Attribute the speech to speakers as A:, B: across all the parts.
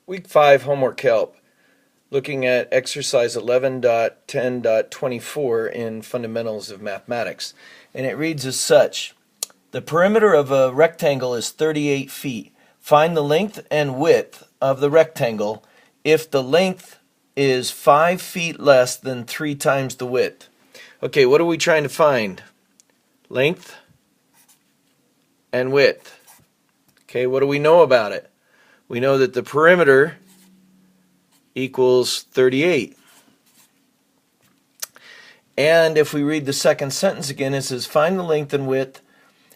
A: Week 5 homework help, looking at exercise 11.10.24 in Fundamentals of Mathematics. And it reads as such: the perimeter of a rectangle is 38 feet. Find the length and width of the rectangle if the length is 5 feet less than 3 times the width. Okay, what are we trying to find? Length and width. Okay, what do we know about it? We know that the perimeter equals 38. And if we read the second sentence again, it says find the length and width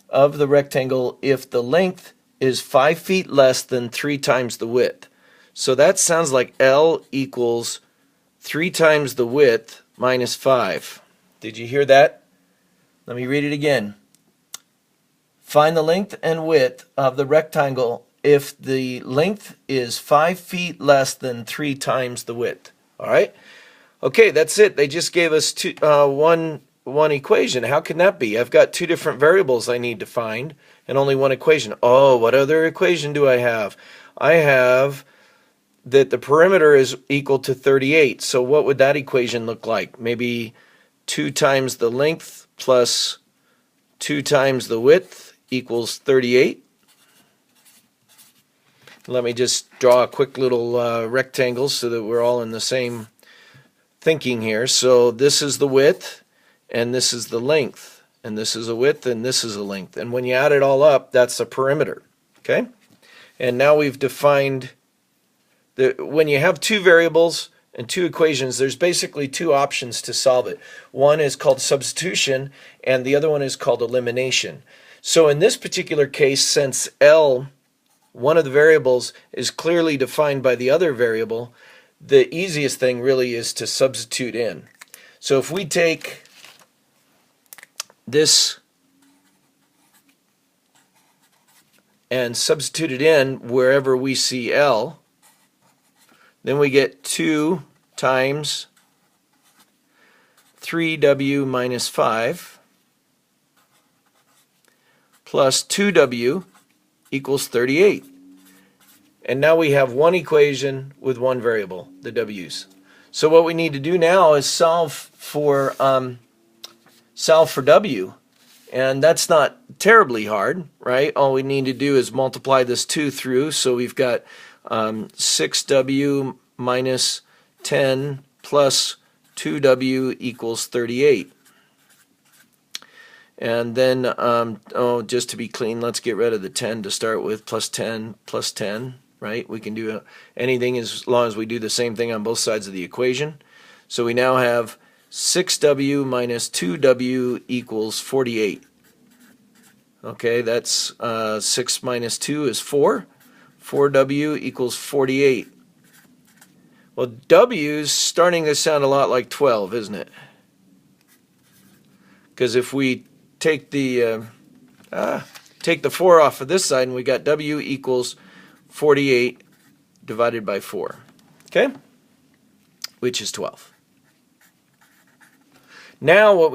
A: of the rectangle if the length is 5 feet less than 3 times the width. So that sounds like L equals 3 times the width minus 5. Did you hear that? Let me read it again. Find the length and width of the rectangle if the length is 5 feet less than 3 times the width. All right? Okay, that's it. They just gave us one equation. How can that be? I've got 2 different variables I need to find and only one equation. Oh, what other equation do I have? I have that the perimeter is equal to 38. So what would that equation look like? Maybe 2 times the length plus 2 times the width equals 38. Let me just draw a quick little rectangle so that we're all in the same thinking here. So this is the width, and this is the length, and this is a width, and this is a length. And when you add it all up, that's a perimeter. Okay? And now we've defined that when you have 2 variables and 2 equations, there's basically 2 options to solve it. One is called substitution, and the other one is called elimination. So in this particular case, since L, one of the variables, is clearly defined by the other variable, the easiest thing really is to substitute in. So if we take this and substitute it in wherever we see L, then we get 2 times 3w minus 5 plus 2w equals 38. And now we have one equation with one variable, the w's. So what we need to do now is solve for w, and that's not terribly hard, right? All we need to do is multiply this 2 through, so we've got 6w minus 10 plus 2w equals 38. And then, just to be clean, let's get rid of the 10 to start with, plus 10, right? We can do anything as long as we do the same thing on both sides of the equation. So we now have 6w minus 2w equals 48. Okay, that's 6 minus 2 is 4. 4w equals 48. Well, w's starting to sound a lot like 12, isn't it? Because if we take the 4 off of this side, and we got w equals 48 divided by 4, okay, which is 12. Now what